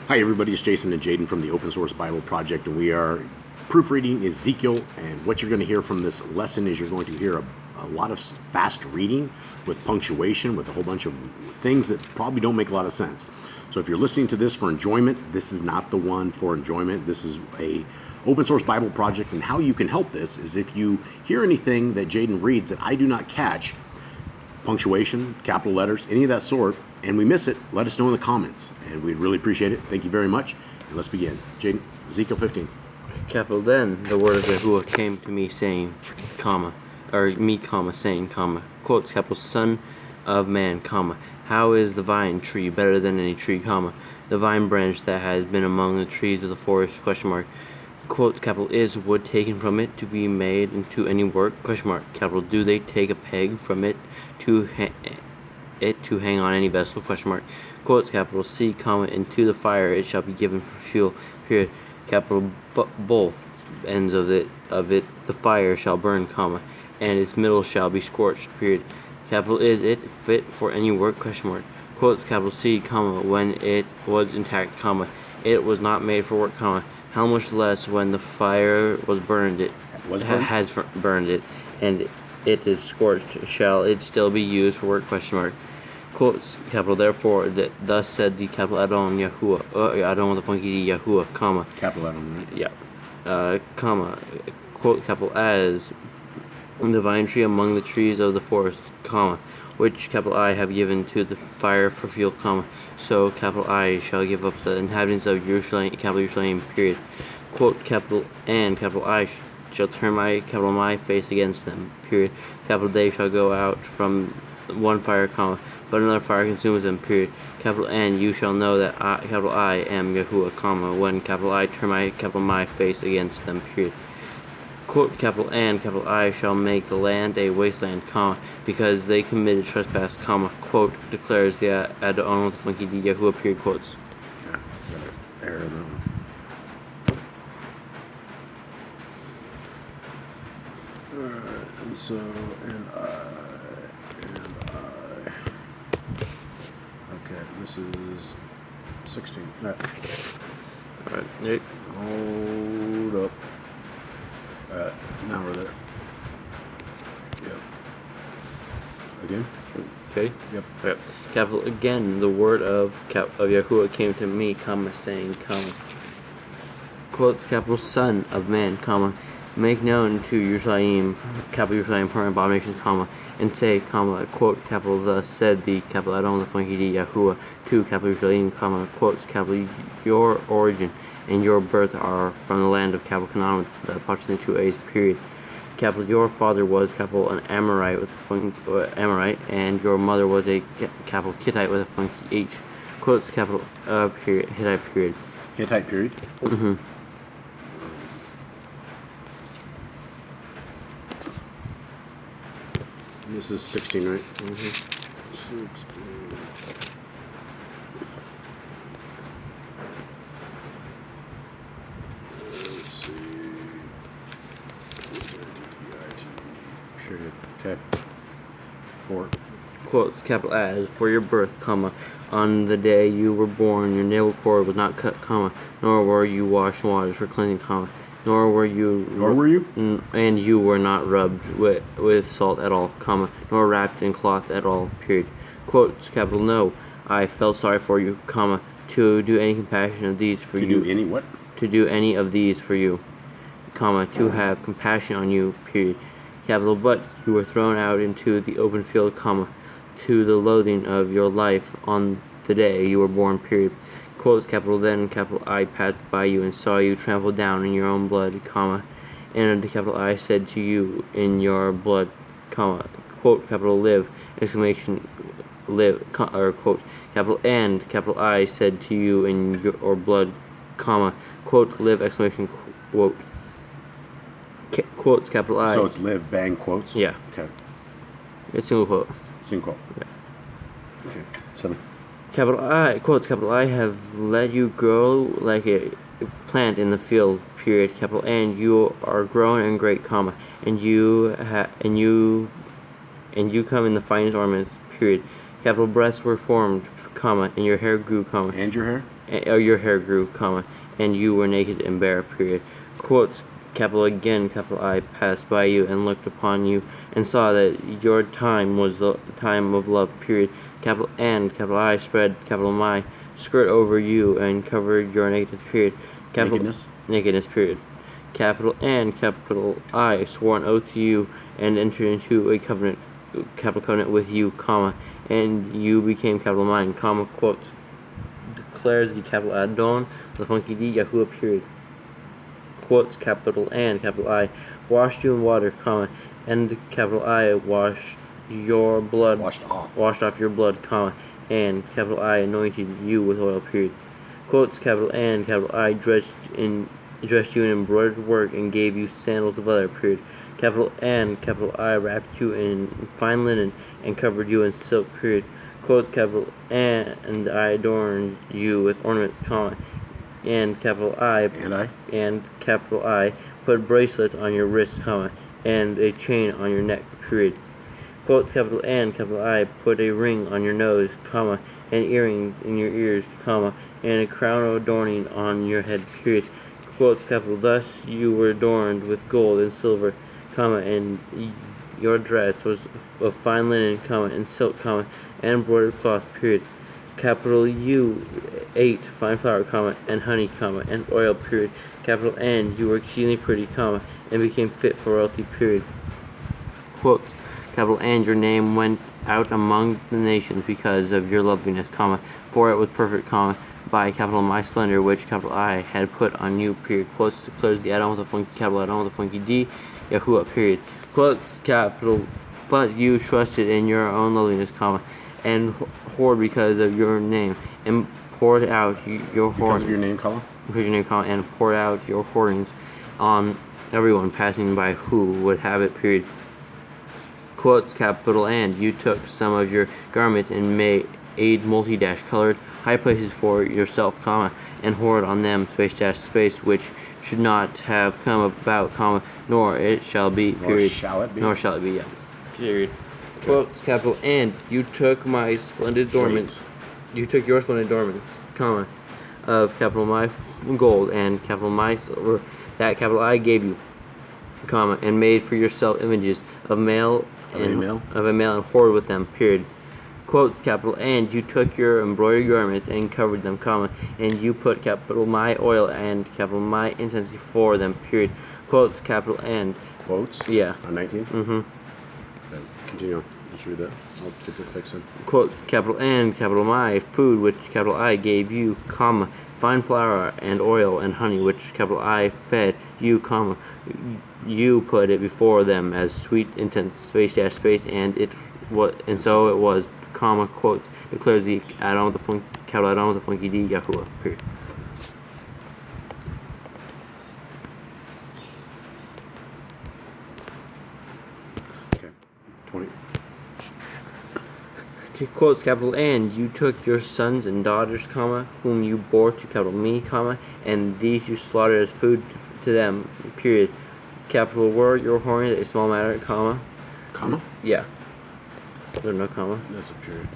Hi everybody, it's Jason and Jaden from the Open Source Bible Project, and we are proofreading Ezekiel. And what you're going to hear from this lesson is you're going to hear a lot of fast reading with punctuation, with a whole bunch of things that probably don't make a lot of sense. So if you're listening to this for enjoyment, this is not the one for enjoyment. This is a Open Source Bible Project, and how you can help this is if you hear anything that Jaden reads that I do not catch, punctuation, capital letters, any of that sort, and we miss it, let us know in the comments, and we'd really appreciate it. Thank you very much, and let's begin. Jaden, Ezekiel 15. Capital Then the word of Yahuwah came to me, saying, saying, quotes, capital, Son of man, how is the vine tree better than any tree, the vine branch that has been among the trees of the forest, quotes, capital, is wood taken from it to be made into any work, capital, do they take a peg from it to hang on any vessel, quotes, capital, see, into the fire it shall be given for fuel, period, capital, both ends of it the fire shall burn, and its middle shall be scorched, period, capital, is it fit for any work, quotes, capital, see, when it was intact, it was not made for work, how much less when the fire was burned has burned it, and it is scorched, shall it still be used for work, quotes, capital, therefore, thus said the capital Adon Yahuwah, Adon with a funky D, Yahuwah, Capital Adam, right? Yeah, quote, capital, as the vine tree among the trees of the forest, which, capital I, have given to the fire for fuel, so, capital I, shall give up the inhabitants of Jerusalem, period, quote, capital, and, capital I, shall turn my face against them, period, capital, they shall go out from one fire, but another fire consumes them, period, capital N, you shall know that I am Yahuwah, when, capital I, turn my face against them, period, quote, capital N, capital I, shall make the land a wasteland, because they committed trespass, quote, declares the Adon with the funky D, Yahuwah, period, quotes. Yeah, got an error though. Alright, and so, and I. Okay, this is 16. Alright, Nick. hold up. Now we're there. Yep. Again? Okay. Yep. Yep. Capital, again, the word of Yahuwah came to me, saying, quotes, capital, Son of man, make known to Jerusalem, capital Jerusalem, her abominations, and say, quote, capital, thus said the capital Adon, the funky D, Yahuwah, to capital Jerusalem, quotes, capital, your origin and your birth are from the land of capital Canaan with approximately 2 A's, period. Capital, your father was capital an Amorite with a funky Amorite, and your mother was a capital Hittite with a funky H. Quotes, capital period, Hittite, period. Hittite, period? Mm-hmm. This is 16, right? Mm-hmm. 16. Let's see. Period. Okay. 4. Quotes, capital, as for your birth, on the day you were born, your navel cord was not cut, nor were you washed in waters for cleansing, nor were you, and you were not rubbed with salt at all, nor wrapped in cloth at all, period. Quotes, capital, no, I felt sorry for you, to do any compassion of these for you. To do any what? To do any of these for you, to have compassion on you, period. Capital, but you were thrown out into the open field, to the loathing of your life on the day you were born, period. Quotes, capital, then, capital I, passed by you and saw you trampled down in your own blood, and capital I said to you in your blood, quote, capital, live, exclamation, live, or quote, capital, and capital I said to you in your blood, quote, live, exclamation, quote, quotes, capital I. So it's live, bang, quotes? Yeah. Okay. It's single quote. Single quote. Yeah. Okay. 7. Capital I, quotes, capital I have let you grow like a plant in the field, period, capital, and you are grown and great, and you come in the finest ornaments, period, capital, breasts were formed, comma, and your hair grew, comma, And your hair? or your hair grew, comma, and you were naked and bare, period. Quotes, capital again, capital I, passed by you and looked upon you and saw that your time was the time of love, period. Capital N, capital I, spread, capital my, skirt over you and covered your nakedness, period. Capital nakedness, period. Capital N, capital I, swore an oath to you and entered into a covenant, capital covenant with you, comma, and you became capital mine, comma, quotes, declares the capital Adon, the funky D, Yahuwah, period. Quotes, capital N, capital I, washed you in water, comma, and capital I, washed your blood, washed off your blood, comma, and capital I, anointed you with oil, period. Quotes, capital N, capital I, dressed you in embroidered work and gave you sandals of leather, period. Capital N, capital I, wrapped you in fine linen and covered you in silk, period. Quotes, capital N, and I adorned you with ornaments, comma, and capital I, capital I, put bracelets on your wrists, comma, and a chain on your neck, period. Quotes, capital N, capital I, put a ring on your nose, comma, and earrings in your ears, comma, and a crown of adorning on your head, period. Quotes, capital, thus you were adorned with gold and silver, comma, and your dress was of fine linen, comma, and silk, comma, and embroidered cloth, period. Capital U, ate fine flour, comma, and honey, comma, and oil, period. Capital N, you were exceedingly pretty, comma, and became fit for royalty, period. Quotes, capital N, your name went out among the nations because of your loveliness, comma, for it was perfect, comma, by capital my splendor, which capital I had put on you, period. Quotes, declares the Adon with a funky capital Adon with a funky D, Yahuwah, period. Quotes, capital, but you trusted in your own loveliness, comma, and whored because of your name, and poured out your because of your name, comma? Because your name, comma, and poured out your whorings on everyone passing by who would have it, period. Quotes, capital and you took some of your garments and made multi-dash colored high places for yourself, comma, and whored on them, space, which should not have come about, comma, nor it shall be, period. Nor shall it be, yeah, period. Okay. Quotes, capital, and you took my splendid adornments, comma, of capital my gold and capital my silver, that capital I gave you, comma, and made for yourself images of a male and whored with them, period. Quotes, capital, and you took your embroidered garments and covered them, comma, and you put capital my oil and capital my incense before them, period. Quotes, capital, and quotes? Yeah. On 19? Mm-hmm. Okay, continue. Just read that. I'll get the fix in. Quotes, capital and capital my food, which capital I gave you, comma, fine flour and oil and honey, which capital I fed you, comma, you put it before them as sweet incense, space, and so it was, comma, quotes, declares the Adon with the capital Adon with the funky D, Yahuwah, period. Okay, 20. Quotes, capital, and you took your sons and daughters, comma, whom you bore to capital me, comma, and these you slaughtered as food to them, period. Capital were your whorings a small matter, comma. Comma? Yeah. There's no comma. That's a period.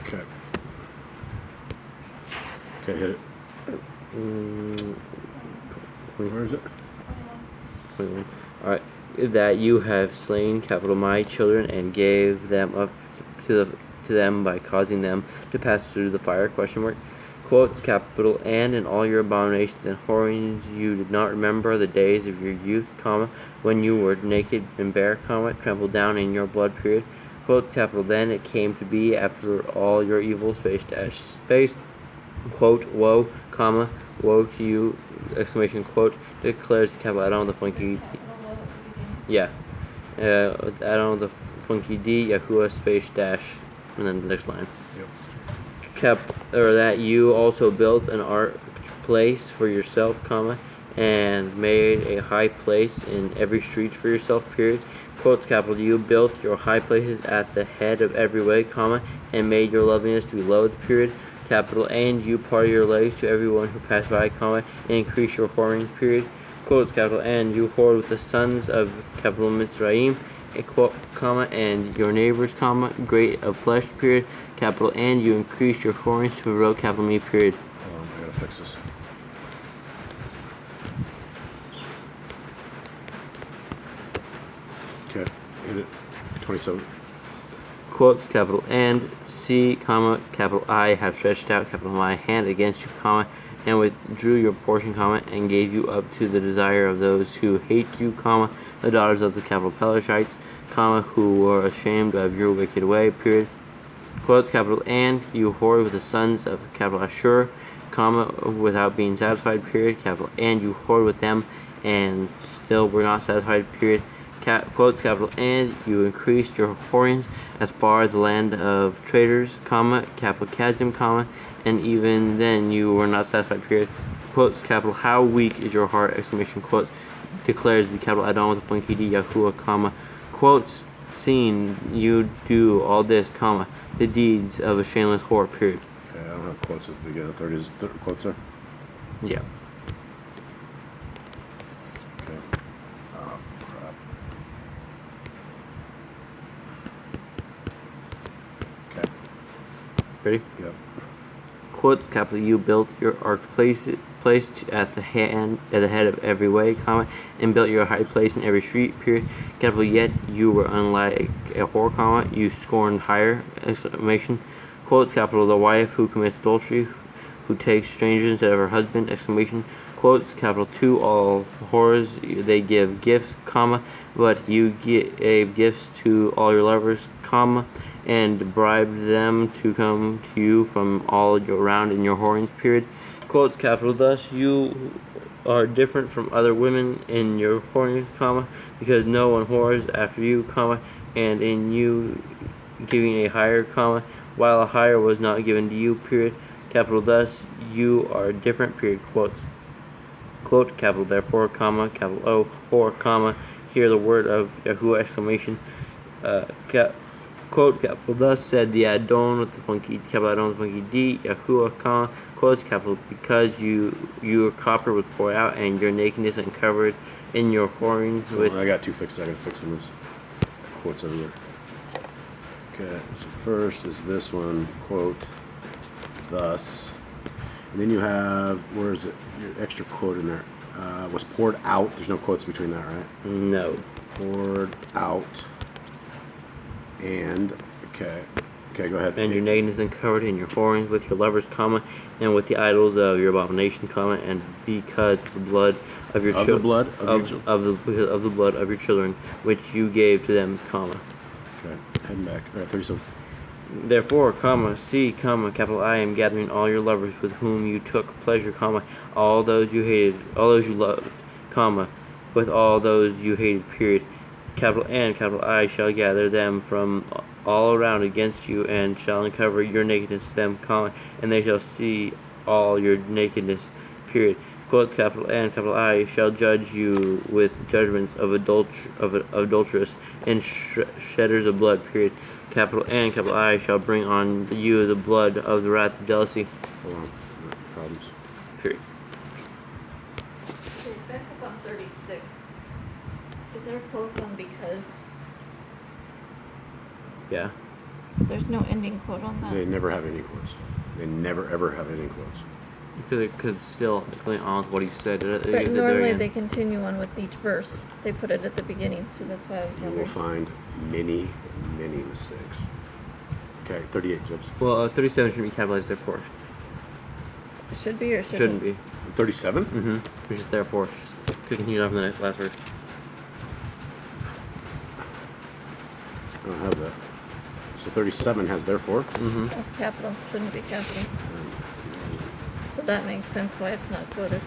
Okay. Okay, hit it. Where is it? 21. Alright. That you have slain capital my children and gave them up to them by causing them to pass through the fire, question mark. Quotes, capital, and in all your abominations and whorings you did not remember the days of your youth, comma, when you were naked and bare, comma, trampled down in your blood, period. Quotes, capital, then it came to be after all your evil, space, quote, woe, comma, woe to you, exclamation, quote, declares the capital Adon the funky, yeah, Adon the funky D, Yahuwah, space, dash, and then the next line. Yep. That you also built an art place for yourself, comma, and made a high place in every street for yourself, period. Quotes, capital, you built your high places at the head of every way, comma, and made your loveliness to be loathed, period. capital, and you part your legs to everyone who passed by, comma, and increase your whorings, period. Quotes, capital, and you whored with the sons of capital Mitzrayim, comma, and your neighbors, comma, great of flesh, period, capital, and you increase your whorings to row, capital me, period. Hold on, I gotta fix this. Okay, hit it. 27. Quotes, capital, and see, comma, capital I have stretched out, capital my hand against you, comma, and withdrew your portion, comma, and gave you up to the desire of those who hate you, comma, the daughters of the capital Pelishites, comma, who were ashamed of your wicked way, period. Quotes, capital, and you whored with the sons of capital Ashur, comma, without being satisfied, period, capital, and you whored with them and still were not satisfied, period. Quotes, capital, and you increased your whorings as far as the land of traders, comma, capital Chasm, comma, and even then you were not satisfied, period. Quotes, capital, how weak is your heart, exclamation, quotes, declares the capital Adon with the funky D, Yahuwah, comma, quotes, seeing you do all this, comma, the deeds of a shameless whore, period. Okay, I don't have quotes at the beginning. 30 is quotes there? Yeah. Okay. Oh, crap. Okay. Ready? Yep. Quotes, capital, you built your ark placed at the head of every way, comma, and built your high place in every street, period. Capital, yet you were unlike a whore, comma, you scorned hire, exclamation. Quotes, capital, the wife who commits adultery, who takes strangers instead of her husband, exclamation. Quotes, capital, to all whores they give gifts, comma, but you gave gifts to all your lovers, comma, and bribed them to come to you from all around in your whorings, period. Quotes, capital, thus you are different from other women in your whorings, comma, because no one whores after you, comma, and in you giving a hire, comma, while a hire was not given to you, period. Capital, thus you are different, period. Quotes. Quote, capital, therefore, comma, capital O, whore, comma, hear the word of Yahuwah, exclamation, quote, capital, thus said the Adon with the funky, capital Adon with the funky D, Yahuwah, comma, quotes, capital, because your copper was poured out and your nakedness uncovered in your whorings with... I got two fixes. I gotta fix them. This quotes everywhere. Okay, so first is this one, quote, thus. And then you have, where is it? Your extra quote in there. Was poured out. There's no quotes between that, right? No. Poured out. And, okay, go ahead. And your nakedness uncovered in your whorings with your lovers, comma, and with the idols of your abomination, comma, and because of the blood of your children, of the blood of your children, which you gave to them, comma. Okay, heading back. All right, 37. Therefore, comma, see, comma, capital I am gathering all your lovers with whom you took pleasure, comma, all those you hated, all those you loved, comma, with all those you hated, period. Capital N, capital I shall gather them from all around against you, and shall uncover your nakedness to them, comma, and they shall see all your nakedness, period. Quote, capital N, capital I shall judge you with judgments of adulteress and shedders of blood, period. Capital N, capital I shall bring on you the blood of the wrath of jealousy. Hold on. No problems. Period. Okay, back up on 36. Is there quotes on because? Yeah. There's no ending quote on that. They never have any quotes. They never, ever have any quotes. Because it could still go on with what he said. But normally they continue on with each verse. They put it at the beginning, so that's why I was You wondering. will find many, many mistakes. Okay, 38, Jibs. Well, 37 shouldn't be capitalized, therefore. It should be or shouldn't? Shouldn't be. 37? Mm-hmm. It's just therefore. Just continue on from the next last verse. I don't have that. So 37 has therefore. Mm-hmm. That's capital. Shouldn't be capital. So that makes sense why it's not quoted.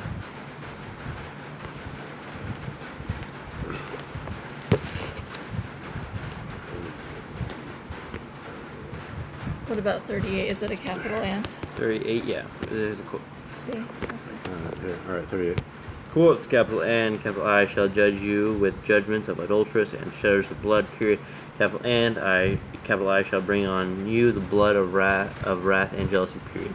What about 38? Is it a capital and? 38, yeah. There's a quote. See? Here, all right, 38. Quotes, capital N, capital I shall judge you with judgments of adulteress and shedders of blood, period. Capital and I, capital I shall bring on you the blood of wrath and jealousy, period.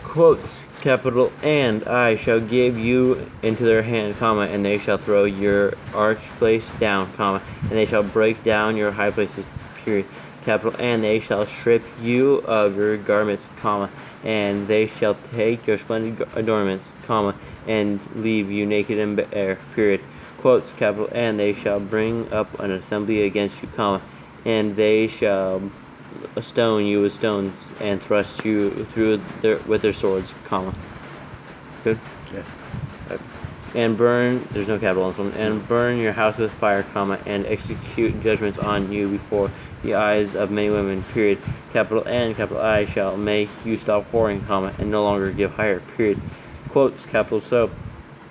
Quotes, capital and I shall give you into their hand, comma, and they shall throw your arch place down, comma, and they shall break down your high places, period. Capital and they shall strip you of your garments, comma, and they shall take your splendid adornments, comma, and leave you naked and bare, period. Quotes, capital and they shall bring up an assembly against you, comma, and they shall stone you with stones and thrust you through with their swords, comma. Good? Yeah. And burn, there's no capital on this one, and burn your house with fire, comma, and execute judgments on you before the eyes of many women, period. Capital N, capital I shall make you stop whoring, comma, and no longer give hire, period. Quotes, capital so,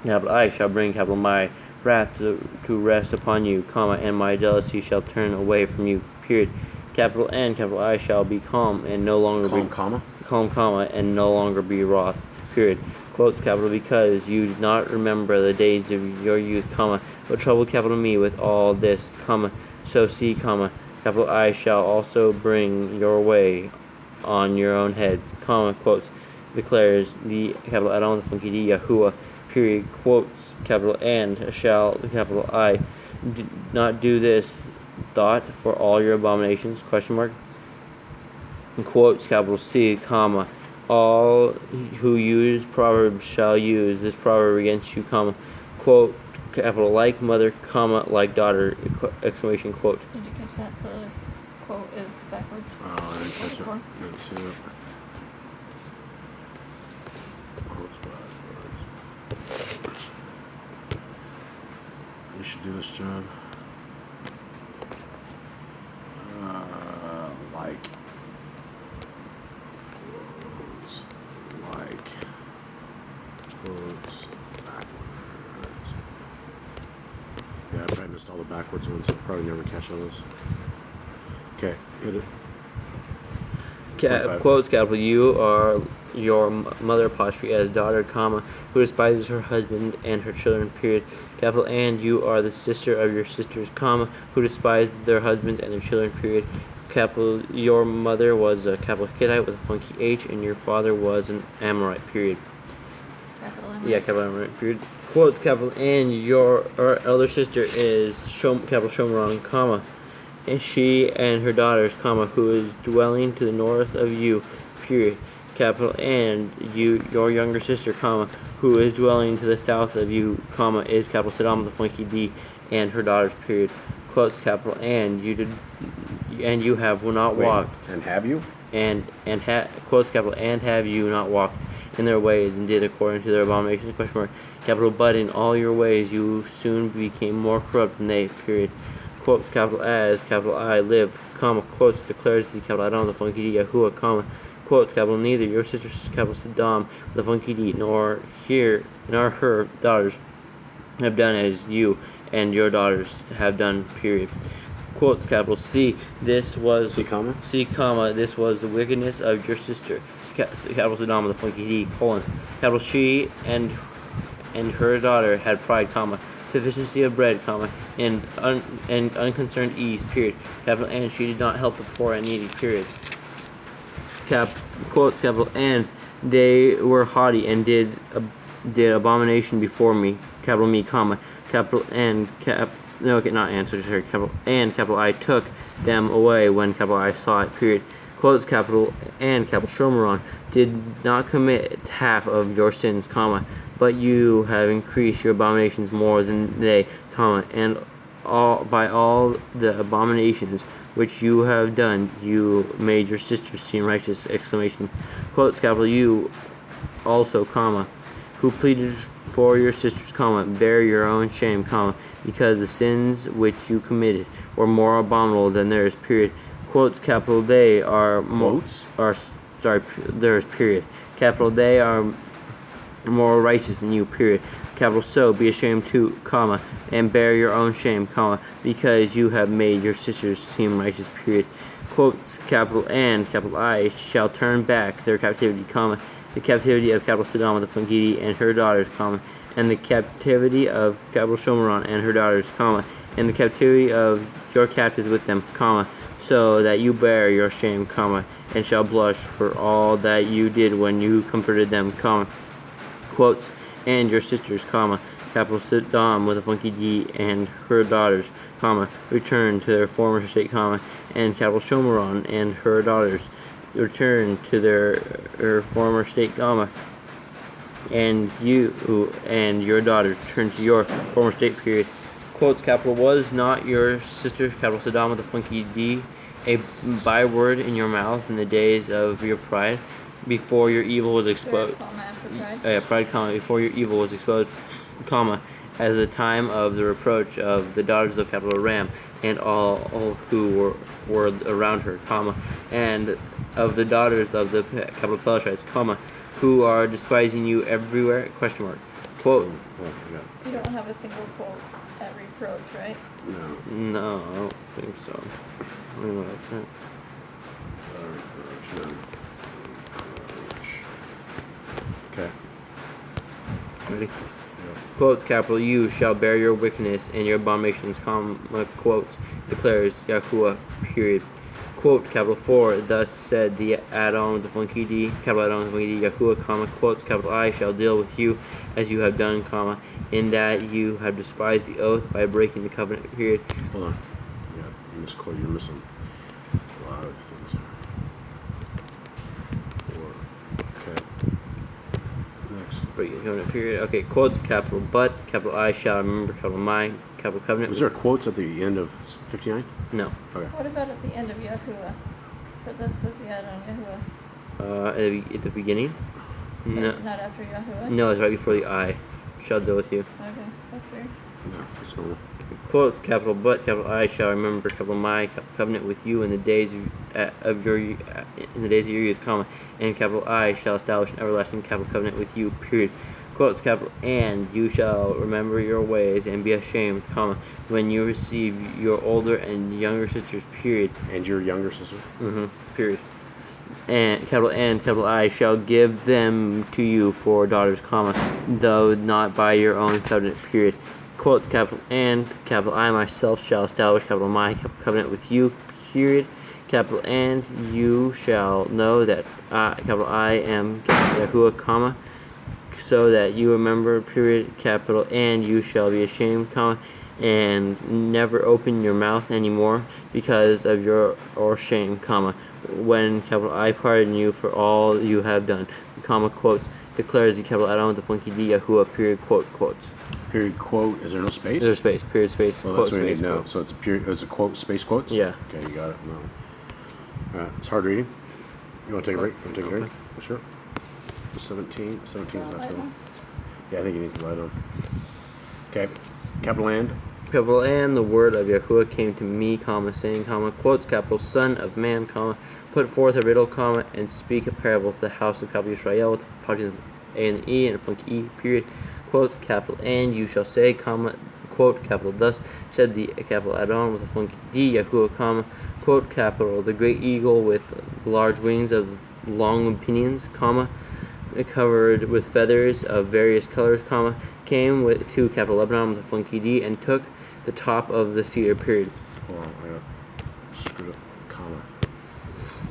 capital I shall bring, capital my wrath to rest upon you, comma, and my jealousy shall turn away from you, period. Capital N, capital I shall be calm and no longer Calm, be comma. calm, comma, and no longer be wroth, period. Quotes, capital because you did not remember the days of your youth, comma, but troubled, capital me, with all this, comma, so see, comma, capital I shall also bring your way on your own head, comma, quotes, declares the capital Adon, the funky D, Yahuwah, period. Quotes, capital and shall, capital I, not do this thought for all your abominations, question mark. Quotes, capital C, comma, all who use proverbs shall use this proverb against you, comma, quote, capital like mother, comma, like daughter, exclamation quote. Did you catch that? The quote is backwards. Oh, I didn't catch it. 44. Didn't see it. Quotes backwards. You should do this, John. Like. Quotes. Like. Quotes backwards. Yeah, I probably missed all the backwards ones. I'll probably never catch all those. Okay, hit it. 45. Quotes, capital you are your mother, apostrophe as daughter, comma, who despises her husband and her children, period. Capital and you are the sister of your sisters, comma, who despise their husbands and their children, period. Capital your mother was a capital Hittite with a funky H, and your father was an Amorite, period. Capital M. Yeah, capital Amorite, period. Quotes, capital and your elder sister is capital Shomeron, comma, and she and her daughters, comma, who is dwelling to the north of you, period. Capital and you, your younger sister, comma, who is dwelling to the south of you, comma, is capital Saddam the funky D, and her daughters, period. Quotes, capital and you have not walked. And have you? Quotes, capital and have you not walked in their ways and did according to their abominations, question mark. Capital but in all your ways you soon became more corrupt than they, period. Quotes, capital as, capital I live, comma, quotes, declares the capital Adon, the funky D, Yahuwah, comma, quotes, capital neither your sister, capital Saddam, the funky D, nor her daughters have done as you and your daughters have done, period. Quotes, capital C, this was C, comma? C, comma, this was the wickedness of your sister, capital Saddam, the funky D, colon, capital she and her daughter had pride, comma, sufficiency of bread, comma, and unconcerned ease, period. Capital and she did not help the poor and needy, period. Quotes, capital and they were haughty and did abomination before me, capital me, comma, capital and not answer, sorry, capital and capital I took them away when capital I saw it, period. Quotes, capital and capital Shomeron did not commit half of your sins, comma, but you have increased your abominations more than they, comma, and by all the abominations which you have done, you made your sisters seem righteous, exclamation. Quotes, capital you also, comma, who pleaded for your sisters, comma, bear your own shame, comma, because the sins which you committed were more abominable than theirs, period. Quotes, capital they are theirs, period. Capital they are more righteous than you, period. Capital so be ashamed too, comma, and bear your own shame, comma, because you have made your sisters seem righteous, period. Quotes, capital and capital I shall turn back their captivity, comma, the captivity of capital Saddam the Fungidi and her daughters, comma, and the captivity of capital Shomeron and her daughters, comma, and the captivity of your captives with them, comma, so that you bear your shame, comma, and shall blush for all that you did when you comforted them, comma, quotes, and your sisters, comma, capital Sodom with a funky D and her daughters, comma, return to their former state, comma, and capital Shomeron and her daughters return to their former state, comma, and you and your daughters return to your former state, period. Quotes, capital, was not your sister, capital Sodom with a funky D, a byword in your mouth in the days of your pride, before your evil was exposed. Comma after pride. Pride, comma, before your evil was exposed, comma, as the time of the reproach of the daughters of capital Ram and all who were around her, comma, and of the daughters of the capital Pelishites, comma, who are despising you everywhere, question mark. Quote. You don't have a single quote at reproach, right? No, I don't think so. I don't know what that's at. Okay. Ready? Quotes, capital, you shall bear your wickedness and your abominations, comma, quotes, declares Yahuwah, period. Quote, capital, for thus said the Adon with the funky D, capital Adon with the funky D, Yahuwah, comma, quotes, capital, I shall deal with you as you have done, comma, in that you have despised the oath by breaking the covenant, period. Hold on. Yeah, you misquote. You're missing a lot of things here. Okay. Next. Breaking the covenant, period. Okay, quotes, capital, but, capital, I shall remember, capital, my, capital, covenant. Was there quotes at the end of 59? No. Okay. What about at the end of Yahuwah? For this is the Adon Yahuwah. At the beginning? No. Not after Yahuwah? No, it's right before the I shall deal with you. Okay, that's weird. No, it's normal. Quote, capital, but, capital, I shall remember, capital, my, capital, covenant with you in the days of your youth, comma, and capital, I shall establish an everlasting capital covenant with you, period. Quotes, capital, and you shall remember your ways and be ashamed, comma, when you receive your older and younger sisters, period. And your younger sister? Period. And capital I shall give them to you for daughters, comma, though not by your own covenant, period. Quotes, capital, and capital I myself shall establish, capital, my capital covenant with you, period. Capital, and you shall know that capital I am Yahuwah, comma, so that you remember, period, capital, and you shall be ashamed, comma, and never open your mouth anymore because of your or shame, comma, when capital I pardon you for all you have done, comma, quotes, declares the capital Adon with the funky D, Yahuwah, period, quote, quotes. Period, quote, is there no space? There's a space, period, space, Well, quote, that's what we need space, to know. quote. So it's a period, it's a quote, space quotes? Yeah. Okay, you got it. No. Alright, it's hard reading. You want to take a break? You want to take a break? Well, sure. 17 is not too long. Yeah, I think it needs to light on. Okay, capital and. Capital, and the word of Yahuwah came to me, comma, saying, comma, quotes, capital, son of man, comma, put forth a riddle, comma, and speak a parable to the house of capital Israel with apologies of A and E and a funky E, period. Quote, capital, and you shall say, comma, quote, capital, thus said the capital Adon with a funky D, Yahuwah, comma, quote, capital, the great eagle with large wings of long pinions, comma, covered with feathers of various colors, comma, came to capital Lebanon with a funky D and took the top of the cedar, period. Hold on, I got screwed up. Comma.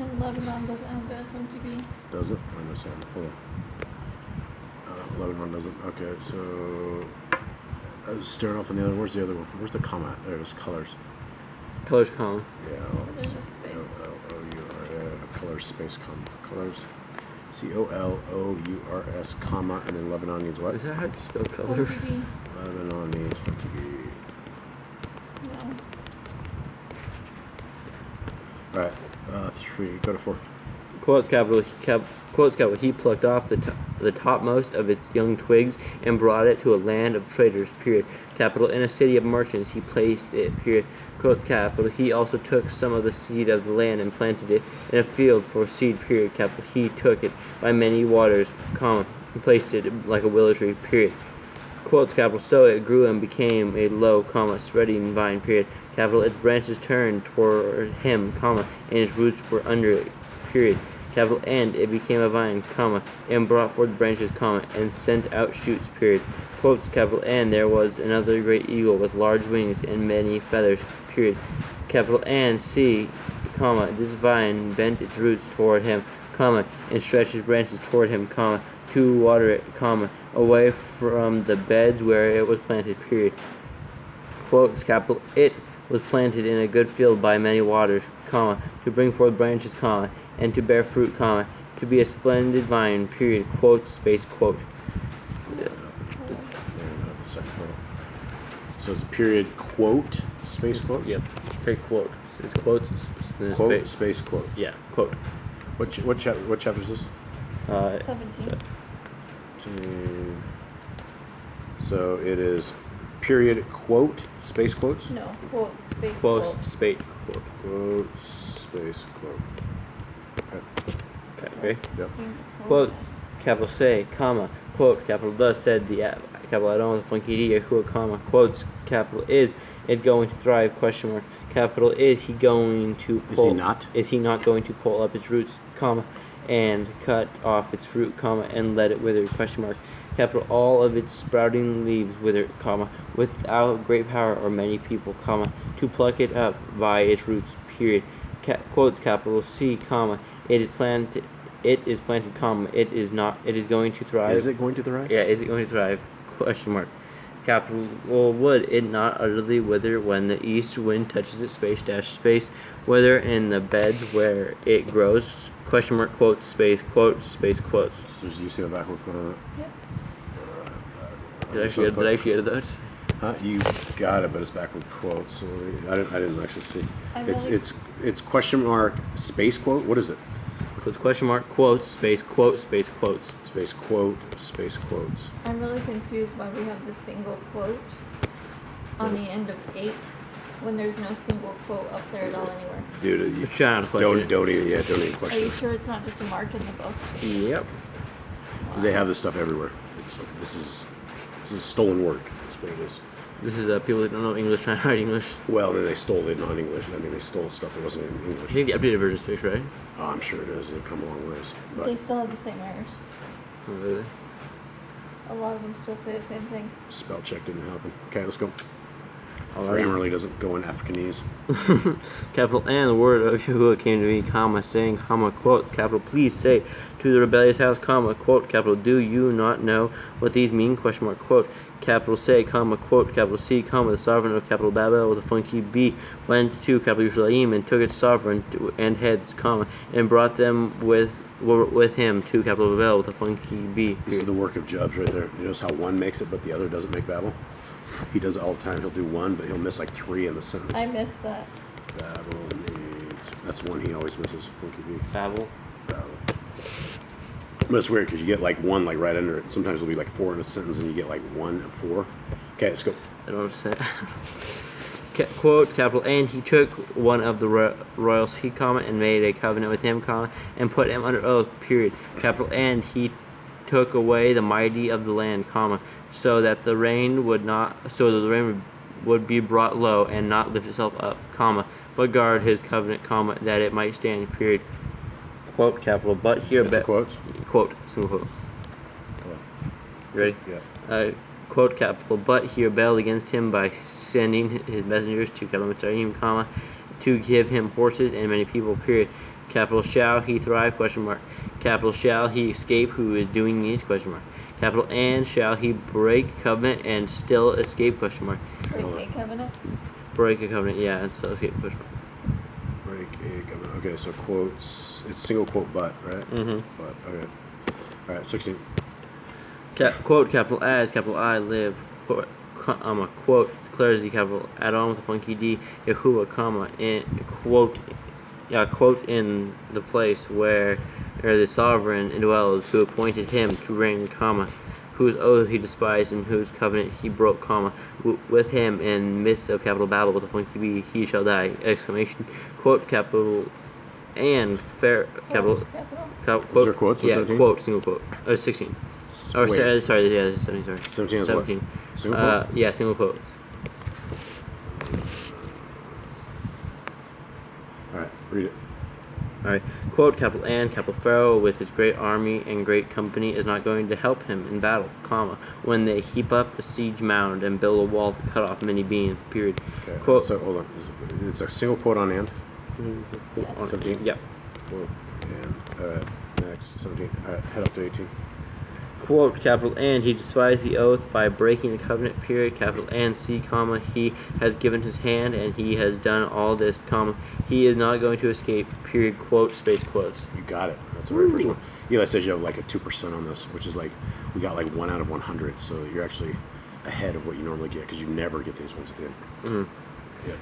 And Lebanon doesn't have that funky B. Does it? I missed that. Hold on. Lebanon doesn't. Okay, so I was staring off on the other. Where's the other one? Where's the comma? There it is. Colors. Colors, comma. Yeah. There's just space. Colors space comma. Colors. COLOURS comma, and then Lebanon needs what? Is that how you spell colors? Funky B. Lebanon needs funky B. No. All right. 3. Go to 4. Quotes, capital, he plucked off the topmost of its young twigs and brought it to a land of traders, period. Capital, in a city of merchants he placed it, period. Quotes, capital, he also took some of the seed of the land and planted it in a field for seed, period. Capital, he took it by many waters, comma, and placed it like a willow tree, period. Quotes, capital, so it grew and became a low, comma, spreading vine, period. Capital, its branches turned toward him, comma, and its roots were under it, period. capital and it became a vine, comma, and brought forth branches, comma, and sent out shoots, period. Quotes, capital and there was another great eagle with large wings and many feathers, period. Capital and see, comma, this vine bent its roots toward him, comma, and stretched its branches toward him, comma, to water it, comma, away from the beds where it was planted, period. Quotes, capital, it was planted in a good field by many waters, comma, to bring forth branches, comma, and to bear fruit, comma, to be a splendid vine, period. Quote, space, quote. So it's a period, quote, space quote? Yep. Okay, quote. It's quotes. Quote, space quote. Yeah, quote. What chapter is this? 17. So it is period, quote, space quotes? No, quote, space, Quotes, quote. space, quote. Quote, space quote. Okay. Okay, ready? Yep. Quotes, capital say, comma, quote, capital thus said the capital I don't with a funky D, Yahuwah, comma, quotes, capital is it going to thrive, question mark, capital is he going to pull, is he not going to pull up its roots, comma, and cut off its fruit, comma, and let it wither, question mark, capital all of its sprouting leaves wither, comma, without great power or many people, comma, to pluck it up by its roots, period. Quotes, capital C, comma, it is planted, comma, it is going to thrive. Is it going to thrive? Yeah, is it going to thrive? Question mark. Capital, well, would it not utterly wither when the east wind touches it, space dash space, wither in the beds where it grows? Question mark, quote, space, quotes. So you see the backward quote on it? Yep. Did I actually edit that? You got it, but it's backward quote, so I didn't actually see. It's question mark, space quote? What is it? So it's question mark, quotes, space, quote, space, quotes. Space quote, space quotes. I'm really confused why we have the single quote on the end of 8 when there's no single quote up there at all anywhere. Dude, you Trying to question don't even Are question you it. sure it's not just a mark in the book? Yep. They have this stuff everywhere. This is stolen work. That's what it is. This is people that don't know English trying to write English. Well, then they stole it non-English. I mean, they stole stuff that wasn't in I English. think the updated version's fixed, right? Oh, I'm sure it is. They've come a long ways. They But still have the same errors. Oh, really? A lot of them still say the same things. spell check didn't happen. Okay, let's go. Alright. Grammarly doesn't go in Africanese. Capital and the word of Yahuwah came to me, comma, saying, comma, quotes, capital, please say to the rebellious house, comma, quote, capital, do you not know what these mean, question mark, quote, capital, say, comma, quote, capital C, comma, the sovereign of capital Babel with a funky B went to capital Yerushalayim and took its sovereign and heads, comma, and brought them with him to capital Babel with a funky B. This is the work of Jobs right there. You notice how one makes it, but the other doesn't make Babel? He does it all the time. He'll do one, but he'll miss like 3 in the sentence. I missed that. Babel needs... That's one he always misses. Funky B. Babel. Babel. But it's weird because you get like 1 like right under it. Sometimes it'll be like 4 in a sentence and you get like 1 and 4. Okay, let's go. I don't understand. Quote, capital, and he took one of the royals, he, comma, and made a covenant with him, comma, and put him under oath, period. Capital, and he took away the mighty of the land, comma, so that the rain would be brought low and not lift itself up, comma, but guard his covenant, comma, that it might stand, period. Quote, capital, but here, quotes? Quote, single quote. You ready? Yeah. Quote, capital, but he rebelled against him by sending his messengers to capital Mitzrayim, comma, to give him horses and many people, period. Capital, shall he thrive, question mark. Capital, shall he escape who is doing these, question mark. Capital, and shall he break covenant and still escape, question mark. Break a covenant? Break a covenant, yeah, and still escape, question mark. Break a covenant. Okay, so quotes... It's single quote but, right? Mm-hmm. But, okay. All right, 16. Quote, capital, as, capital I live, quote, quote, declares the capital Adon with a funky D, Yahuwah, comma, and quote, in the place where the sovereign dwells, who appointed him to reign, comma, whose oath he despised and whose covenant he broke, comma, with him in midst of capital Babel with a funky B, he shall die, exclamation, quote, capital, and fair, capital, quote, Is there quotes? yeah, 17? quote, single quote, 16. Oh, Wait. sorry, yeah, this is 17, sorry. 17 is what? 17. Single quote? Yeah, single quotes. All right, read it. Alright, quote, capital and, capital Pharaoh with his great army and great company is not going to help him in battle, comma, when they heap up a siege mound and build a wall to cut off many beings, period. Okay. Quote, So hold on. It's a single quote on and. on 17? Yep. Quote and next 17. Head up to 18. Quote, capital and, he despised the oath by breaking the covenant, period, capital and, see, comma, he has given his hand and he has done all this, comma, he is not going to escape, period, quote, space quotes. You got it. That's the very first one. Eli says you have like a 2% on this, which is like, we got like 1 out of 100. So you're actually ahead of what you normally get because you never get these ones again. Yeah.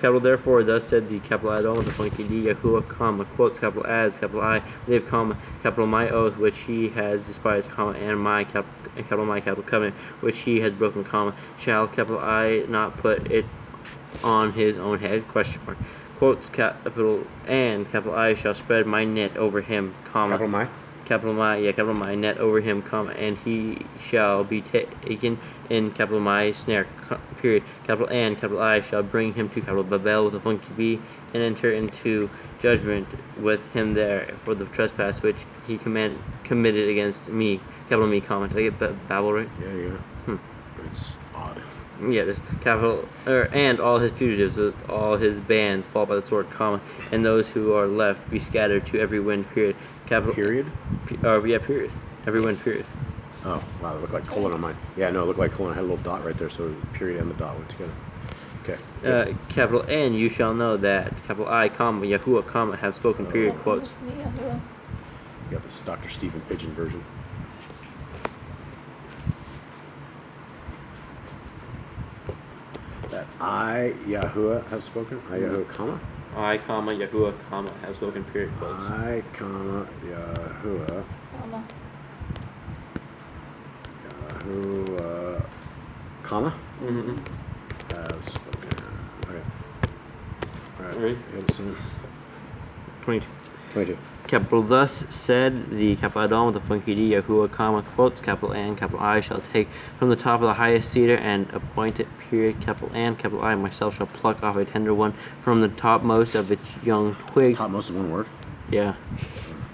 Therefore, thus said the capital Adon, the funky D, Yahuwah, comma, quotes, capital as, capital I, live, comma, capital my oath, which he has despised, comma, and my, capital covenant, which he has broken, comma, shall, capital I, not put it on his own head, question mark. Quotes, capital and, capital I, shall spread my net over him, comma. Capital my? Capital my net over him, comma, and he shall be taken in capital my snare, period. Capital and, capital I shall bring him to capital Babel with a funky B and enter into judgment with him there for the trespass which he committed against me, capital me, comma. Did I get Babel right? Yeah. It's odd. Yeah, just capital and all his fugitives with all his bands fall by the sword, comma, and those who are left be scattered to every wind, period. Capital Period? Period. Every wind, period. Oh, wow, it looked like colon on mine. Yeah, no, it looked like colon. I had a little dot right there, so the period and the dot went together. Okay. Capital N, you shall know that capital I, comma, Yahuwah, comma, have spoken, period, quotes. You got this Dr. Stephen Pigeon version. That I, Yahuwah, have spoken. I, Yahuwah, comma. I, comma, Yahuwah, comma, have spoken, period, quotes. I, comma, Yahuwah. Yahuwah, comma. Have spoken. Okay. All right. Ready? Yeah, so 22. 22. Capital thus said the capital Adon with the funky D, Yahuwah, comma, quotes, capital N, capital I shall take from the top of the highest cedar and appoint it, period, capital N, capital I myself shall pluck off a tender one from the topmost of its young twigs. Topmost of one word? Yeah.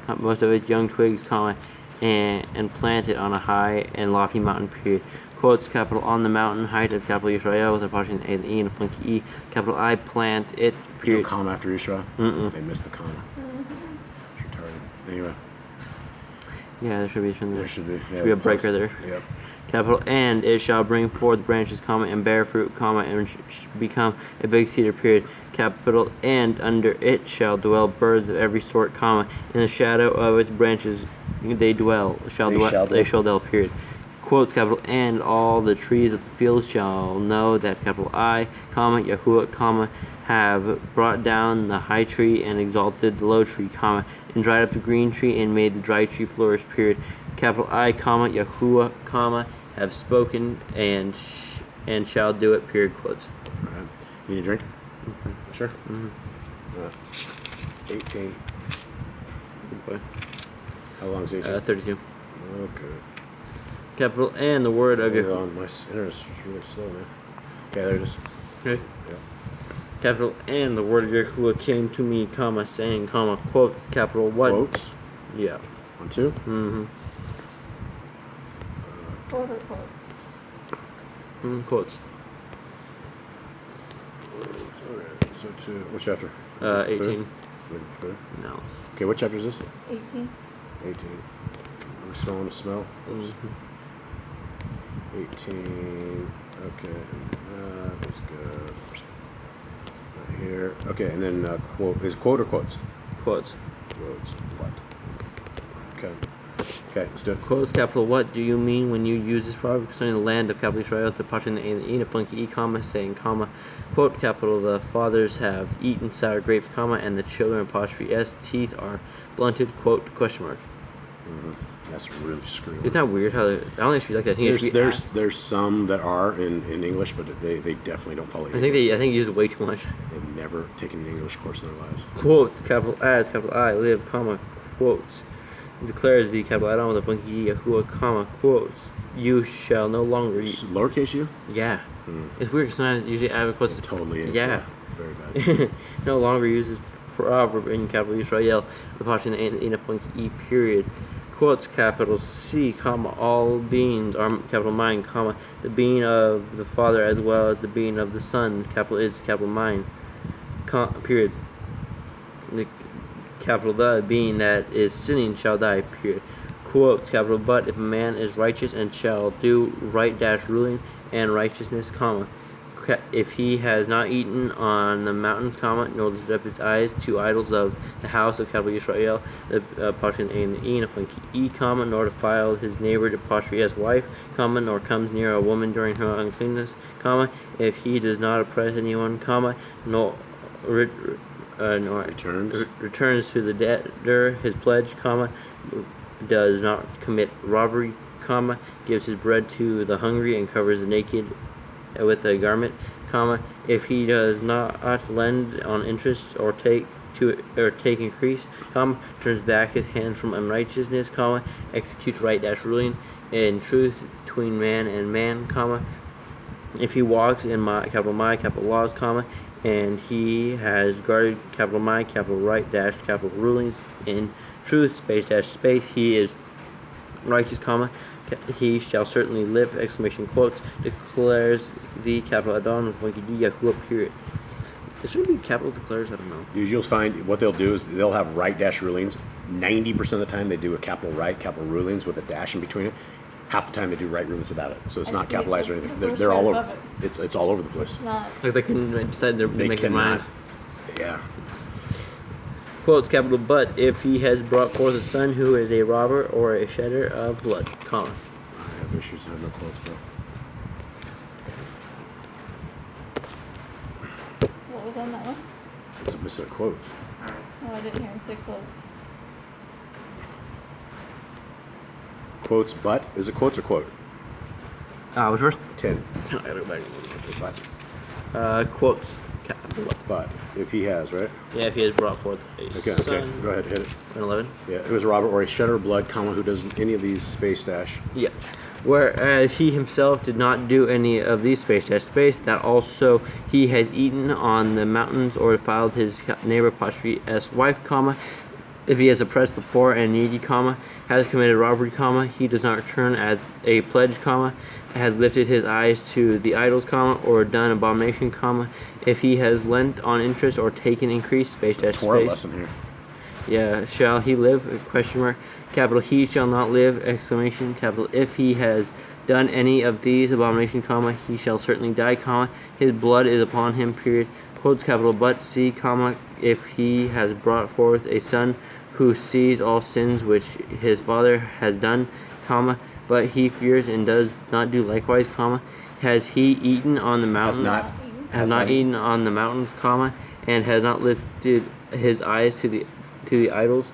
Topmost of its young twigs, comma, and plant it on a high and lofty mountain, period. Quotes, capital on the mountain height of capital Israel with a partition A and E and a funky E, capital I plant it, There's period. no comma after Israel? They missed the comma. It's retarded. Anyway. Yeah, there should be. There should be. Yeah, Should be a breaker there. Yep. Capital and it shall bring forth branches, comma, and bear fruit, comma, and become a big cedar, period. Capital and under it shall dwell birds of every sort, comma, in the shadow of its branches they shall dwell, period. Quotes, capital and all the trees of the field shall know that capital I, comma, Yahuwah, comma, have brought down the high tree and exalted the low tree, comma, and dried up the green tree and made the dry tree flourish, period. Capital I, comma, Yahuwah, comma, have spoken and shall do it, period, quotes. All right. You need a drink? Sure. 18. Okay. How long is 18? 32. Okay. Capital and the word of Hold Yahuwah. on, my internet's just really slow, man. Okay, there it is. Okay. Yeah. Capital and the word of Yahuwah came to me, comma, saying, comma, quotes, capital what? Quotes? Yeah. 1, 2? Quote or quotes? Quotes. Okay, so 2. What chapter? 18. Third? No. Okay, what chapter is this? 18. 18. I'm still on the smell. Oops. 18. Okay. That's good. Right here. Okay, and then quote. Is quote or quotes? Quotes. Quotes. What? Okay. Okay, let's do it. Quotes, capital what do you mean when you use this proverb concerning the land of capital Israel, the part in the A and the E, a funky E, comma, saying, comma, quote, capital, the fathers have eaten sour grapes, comma, and the children, apostrophe S, teeth are blunted, quote, question mark. That's really screwed. Isn't that weird how I don't think it should be like that. I think it should be There's some that are in English, but they definitely don't follow. I think they use it way too much. They've never taken an English course in their lives. Quotes, capital as, capital I, live, comma, quotes. Declares the capital Adon with a funky Yahuwah, comma, quotes. You shall no longer use. Lowercase u? Yeah. It's weird because sometimes usually I have quotes. Totally. Yeah. Very bad. No longer uses proverb in capital Israel, apostrophe in a funky E period. Quotes capital C, comma, all beings are capital mine, comma, the being of the Father as well as the being of the Son, capital is capital mine, period. The capital the being that is sinning shall die, period. Quotes capital but if a man is righteous and shall do right dash ruling and righteousness, comma, if he has not eaten on the mountains, comma, nor lifted up his eyes to idols of the house of capital Israel, the apostrophe A and the E and a funky E, comma, nor defiled his neighbor, apostrophe S wife, comma, nor comes near a woman during her uncleanness, comma, if he does not oppress anyone, comma, nor returns to the debtor his pledge, comma, does not commit robbery, comma, gives his bread to the hungry and covers the naked with a garment, comma, if he does not lend on interest or take increase, comma, turns back his hand from unrighteousness, comma, executes right dash ruling in truth between man and man, comma, if he walks in my capital laws, comma, and he has guarded capital right dash capital rulings in truth space dash space, he is righteous, comma, he shall certainly live, exclamation quotes, declares the capital Adon with funky D Yahuwah, period. This would be capital declares, I don't know. You'll find what they'll do is they'll have right dash rulings. 90% of the time they do a capital right, capital rulings with a dash in between it. Half the time they do right rulings without it. So it's not capitalized or anything. They're all over. It's all over the place. Like they can decide they're making mine. Yeah. Quotes capital but if he has brought forth a son who is a robber or a shedder of blood, comma. I have issues. I have no quotes, bro. What was on that one? It's a missing quote. Oh, I didn't hear him say quotes. Quotes, but is it quotes or quote? Which verse? 10. I gotta go back. But. Quotes capital But if he has, right? yeah, if he has brought forth a son. Okay. Go ahead, hit it. 11. Yeah, it was a robber or a shedder of blood, comma, who does any of these space dash. Yeah. Whereas he himself did not do any of these space, that also he has eaten on the mountains or defiled his neighbor, apostrophe S wife, comma, if he has oppressed the poor and needy, comma, has committed robbery, comma, he does not return as a pledge, comma, has lifted his eyes to the idols, comma, or done abomination, comma, if he has lent on interest or taken increase, space dash Torah space. lesson here. Yeah, shall he live? Question mark. Capital he shall not live, exclamation, capital if he has done any of these abomination, comma, he shall certainly die, comma, his blood is upon him, period. Quotes capital but see, comma, if he has brought forth a son who sees all sins which his father has done, comma, but he fears and does not do likewise, comma, has he eaten on the mountain? Has not eaten on the mountains, comma, and has not lifted his eyes to the idols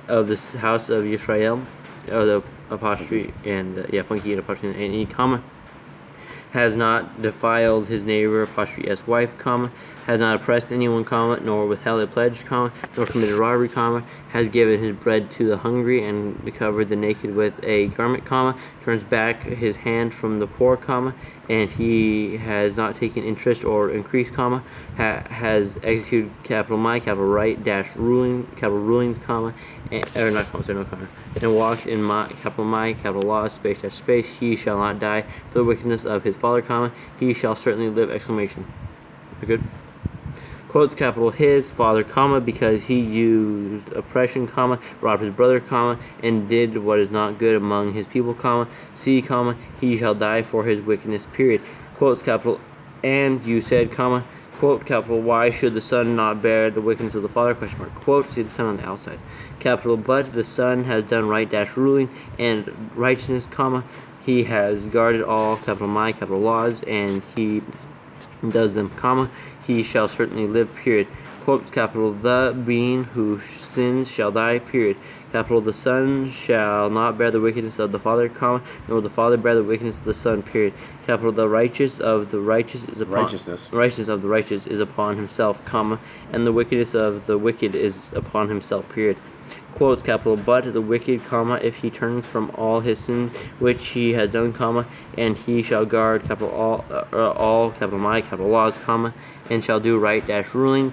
of the house of Yisrael, or the apostrophe and funky and apostrophe and E, comma, has not defiled his neighbor, apostrophe S wife, comma, has not oppressed anyone, comma, nor withheld a pledge, comma, nor committed robbery, comma, has given his bread to the hungry and covered the naked with a garment, comma, turns back his hand from the poor, comma, and he has not taken interest or increase, comma, has executed capital right dash ruling capital rulings, comma, or not comma, sorry, no comma, and walked in capital laws space dash space, he shall not die for the wickedness of his father, comma, he shall certainly live, exclamation. We're good. Quotes capital his father, comma, because he used oppression, comma, robbed his brother, comma, and did what is not good among his people, comma, see, comma, he shall die for his wickedness, period. Quotes capital and you said, comma, quote capital why should the son not bear the wickedness of the father, question mark, quote, see the son on the outside, capital but the son has done right dash ruling and righteousness, comma, he has guarded all capital laws and he does them, comma, he shall certainly live, period. Quotes capital the being who sins shall die, period. Capital the son shall not bear the wickedness of the father, comma, nor the father bear the wickedness of the son, period. Capital the righteous of the righteous is upon righteousness of the righteous is upon himself, comma, and the wickedness of the wicked is upon himself, period. Quotes capital but the wicked, comma, if he turns from all his sins which he has done, comma, and he shall guard capital all capital laws, comma, and shall do right dash ruling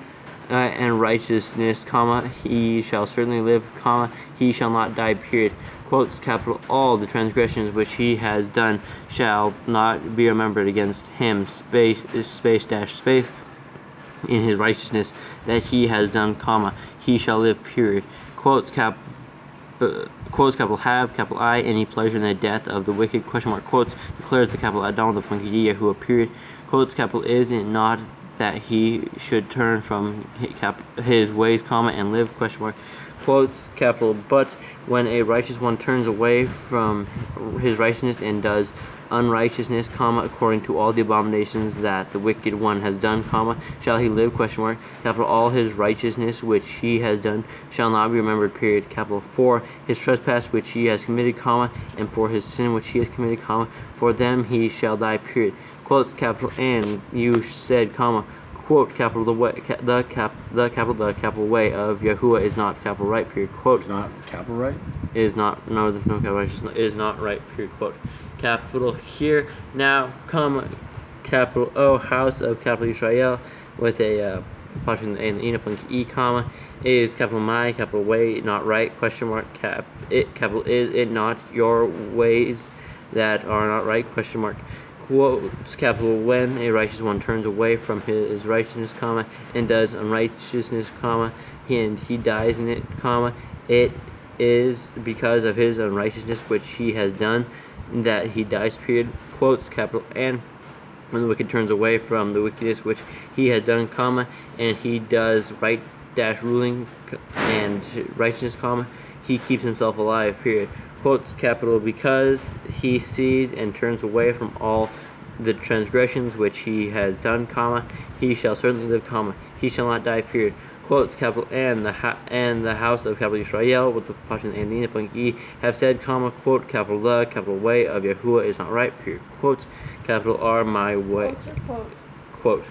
and righteousness, comma, he shall certainly live, comma, he shall not die, period. Quotes, capital, all the transgressions which he has done shall not be remembered against him, space, space, in his righteousness that he has done, comma, he shall live, period. Quotes, capital have, capital I, any pleasure in the death of the wicked, question mark, quotes, declares the capital Adon, the funky Yahuwah, period. Quotes, capital, is it not that he should turn from his ways, comma, and live, question mark, quotes, capital, but when a righteous one turns away from his righteousness and does unrighteousness, comma, according to all the abominations that the wicked one has done, comma, shall he live, question mark, capital, all his righteousness which he has done shall not be remembered, period, capital, for his trespass which he has committed, comma, and for his sin which he has committed, comma, for them he shall die, period. Quotes, capital, and you said, comma, quote, capital, the capital way of Yahuwah is not capital right, period, quote. It's not capital right? Is not, no, there's no capital right, it's not, is not right, period, quote. Capital here, now, comma, capital O, house of capital Israel, with a apostrophe and the E, comma, is capital my, capital way, not right, question mark, capital is it not your ways that are not right, question mark. Quotes, capital, when a righteous one turns away from his righteousness, comma, and does unrighteousness, comma, and he dies in it, comma, it is because of his unrighteousness which he has done that he dies, period. Quotes, capital, and when the wicked turns away from the wickedness which he has done, comma, and he does right dash ruling and righteousness, comma, he keeps himself alive, period. Quotes, capital, because he sees and turns away from all the transgressions which he has done, comma, he shall certainly live, comma, he shall not die, period. Quotes, capital, and the house of capital Israel with the apostrophe and the E have said, comma, quote, capital, the capital way of Yahuwah is not right, period. Quotes, capital, are my way. Quotes or quote? Quote.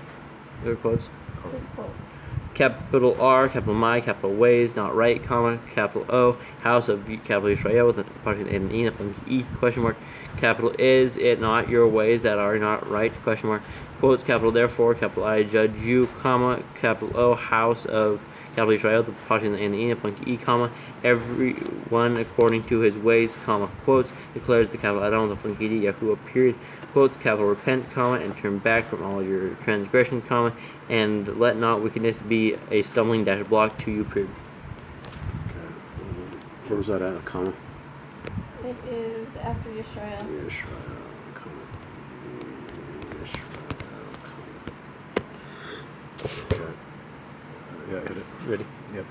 There are quotes. Just quote. Capital R, capital my, capital ways, not right, comma, capital O, house of capital Israel with an apostrophe and an E, question mark, capital, is it not your ways that are not right, question mark, quotes, capital, therefore, capital I judge you, comma, capital O, house of capital Israel, the apostrophe and the E, comma, everyone according to his ways, comma, quotes, declares the capital Adon, the funky Yahuwah, period, quotes, capital, repent, comma, and turn back from all your transgressions, comma, and let not wickedness be a stumbling dash block to you, period. Okay. Where was that at? Comma? It is after Yisrael. Israel, comma. Israel, comma. Okay. Yeah, hit it. Ready? Yep.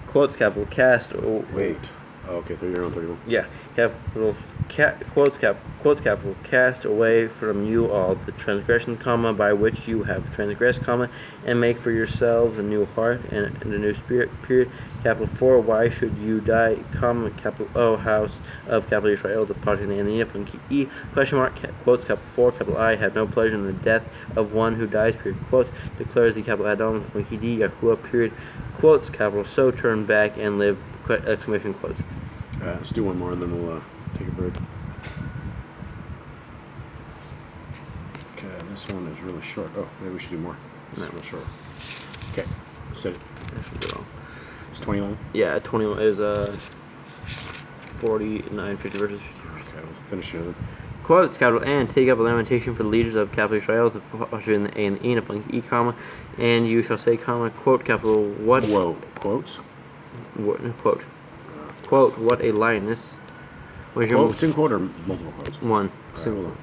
Quotes, capital, cast, oh, Wait. Oh, okay, 31. yeah, capital, quotes, capital, cast away from you all the transgression, comma, by which you have transgressed, comma, and make for yourselves a new heart and a new spirit, period. Capital 4, why should you die, comma, capital O, house of capital Israel, the apostrophe and the E, question mark, quotes, capital 4, capital I have no pleasure in the death of one who dies, period. Quotes, declares the capital Adon, Yahuwah, period. Quotes, capital, so turn back and live, exclamation quotes. Let's do one more and then we'll take a break. Okay, this one is really short. Oh, maybe we should do more. This is real short. Okay, set it. I should be wrong. It's 20 long? Yeah, 21 is 49, 50 verses. Okay, we'll finish it. Quotes, capital, and take up a lamentation for the leaders of capital Israel, the apostrophe and the A and the E, and E, comma, and you shall say, comma, quote, capital, what? Whoa, quotes? Quote. Quote, what a lioness. Was your Quotes in quote or multiple quotes? one? All Single. right,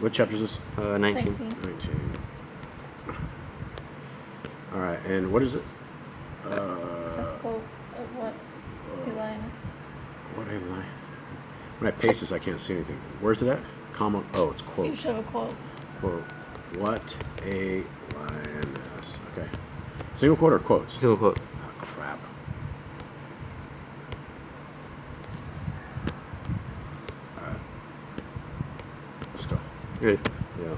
what chapter is this? 19. 19. 19. Alright, and what is it? A quote of what? Elias. What a line. When I paste this, I can't see anything. Where's it at? Comma. Oh, it's You quote. should have a quote. Quote. What a lioness. Okay. Single quote or quotes? Single quote. Oh, crap. Alright. Let's go. You ready? Yeah.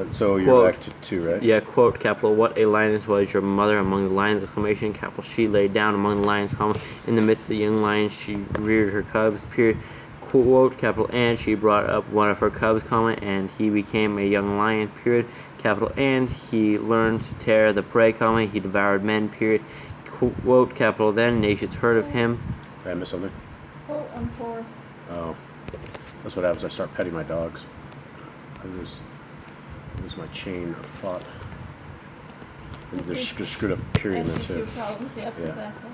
So you're Quote. back to 2, right? Yeah, quote, capital, what a lioness was your mother among the lions, exclamation, capital, she lay down among the lions, comma, in the midst of the young lions, she reared her cubs, period. quote, capital, and she brought up one of her cubs, comma, and he became a young lion, period, capital, and he learned to tear the prey, comma, he devoured men, period, quote, capital, then nations heard of him. Did I miss something? Oh, I'm 4. Oh, that's what happens. I start petting my dogs. I lose my chain of thought. And there's screwed up period in there too. Problems. Yep, Yeah. exactly.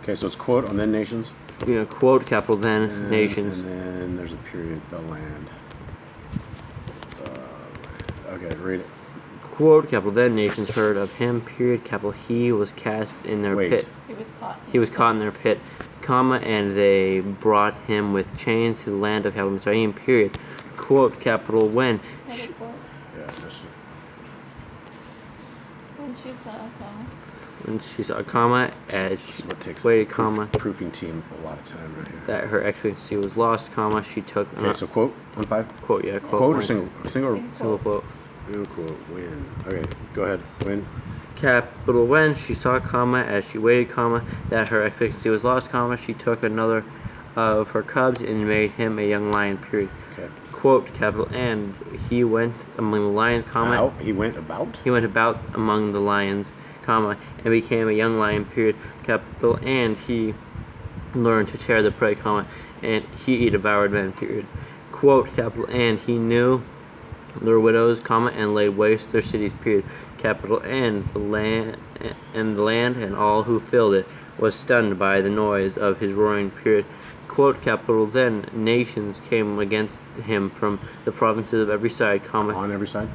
Okay, so it's quote on then nations. Yeah, quote, capital, then nations. And then there's a period, the land. Okay, read it. Quote, capital, then nations heard of him, period, capital, he was cast in their Wait. pit. He was caught. He was caught in their pit, comma, and they brought him with chains to the land of capital Mitzrayim, period. Quote, capital, when. Had a quote. Yeah, just When she saw, When she saw a comma, this as is what takes waited, the comma, proofing team a lot of time right here. that her excellency was lost, comma, she took Okay, so quote on 5. quote, yeah, quote, Quote or when. single or Single quote. single quote? When? Okay, go ahead. When? Capital, when she saw, comma, as she waited, comma, that her expectancy was lost, comma, she took another of her cubs and made him a young lion, period. Okay. Quote, capital, and he went among the lions, comma, Out. He went about. he went about among the lions, comma, and became a young lion, period, capital, and he learned to tear the prey, comma, and he devoured men, period. Quote, capital, and he knew their widows, comma, and laid waste their cities, period, capital, and the land and all who filled it was stunned by the noise of his roaring, period. Quote, capital, then nations came against him from the provinces of every side, comma, On every side.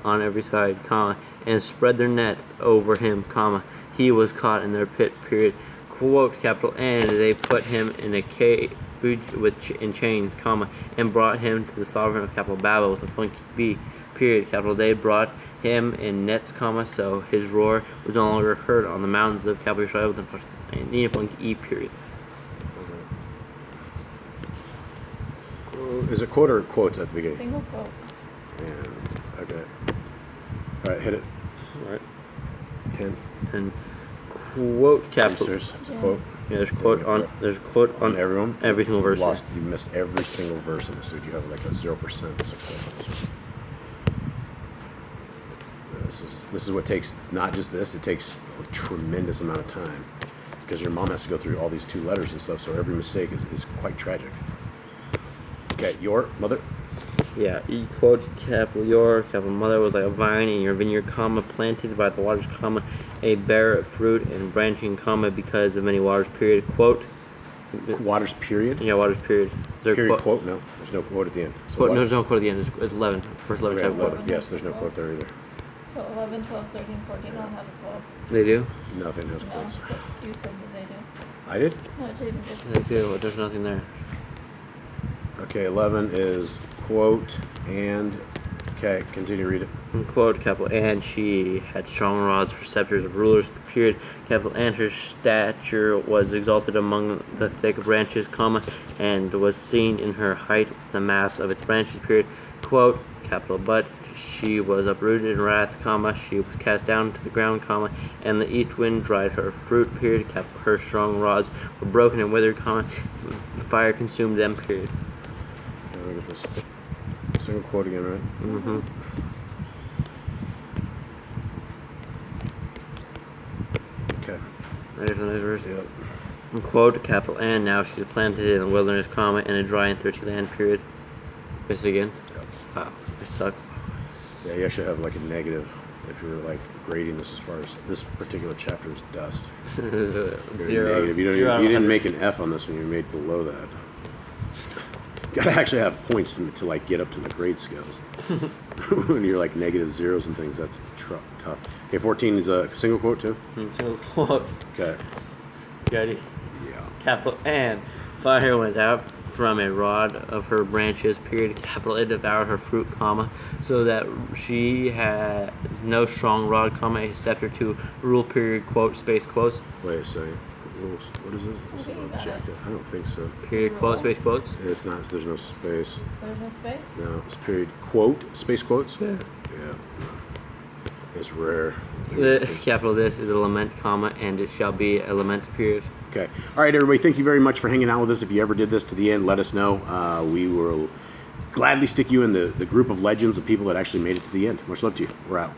comma, and spread their net over him, comma, he was caught in their pit, period. Quote, capital, and they put him in a cage in chains, comma, and brought him to the sovereign of capital Babel with a funky B, period, capital, they brought him in nets, comma, so his roar was no longer heard on the mountains of capital Israel with a funky E, period. Is it quote or quotes at the beginning? single quote. And, okay. All right, hit it. All right. 10. And quote, capital, There's it's a Yeah. quote. yeah, there's a quote on everyone. every single verse. You missed every single verse in this, dude. You have like a 0% success on this one. This is what takes not just this. It takes a tremendous amount of time because your mom has to go through all these 2 letters and stuff. So every mistake is quite tragic. Okay, your mother. Yeah, quote, capital, your capital mother was like a vine in your vineyard, comma, planted by the waters, comma, a bear of fruit and branching, comma, because of many waters, period. Quote. Waters. Period. Yeah, waters, period. Is there a Period. Quote. No, there's no quote at the end. So Quote, what- no, there's no quote at the end. It's 11. First 11 Okay, have a quote. 11. Yes, there's no quote there either. So 11, 12, 13, 14 all have a quote. They do? Nothing has No, quotes. but you said that they do. I did. No, Jaden did. They do, but there's nothing there. Okay, 11 is quote and. Okay, continue to read it. And quote, capital, and she had strong rods for scepters of rulers, period, capital, and her stature was exalted among the thick branches, comma, and was seen in her height with the mass of its branches, period, quote, capital, but she was uprooted in wrath, comma, she was cast down to the ground, comma, and the east wind dried her fruit, period, capital, her strong rods were broken and withered, comma, fire consumed them, period. Now look at this. Single quote again, right? Mm-hmm. Okay. Ready for the next verse? Yep. And quote, capital, and now she's planted in the wilderness, comma, in a dry and thirsty land, period. This again? Yep. Wow, I suck. Yeah, you actually have like a negative if you're like grading this as far as this particular chapter is dust. There's a You're zero. negative. You, don't zero out even, you of didn't 100. make an F on this one. You made below that. Gotta actually have points to like get up to the grade scales. When you're like negative zeros and things, that's tough. Okay, 14 is a single quote too. Single quote. Okay. Ready? Yeah. Capital, and fire went out from a rod of her branches, period, capital, it devoured her fruit, comma, so that she had no strong rod, comma, a scepter to rule, period, quote, space, quotes, Wait a second. What is this? This is about jacket. I don't think so. period, quote, space, quotes. It's not. There's no space. There's no space? No, it's period. Quote. Space quotes. Yeah. Yeah. It's rare. The capital, this is a lament, comma, and it shall be a lament, period. Okay. All right, everybody. Thank you very much for hanging out with us. If you ever did this to the end, let us know. We will gladly stick you in the group of legends of people that actually made it to the end. Much love to you. We're out.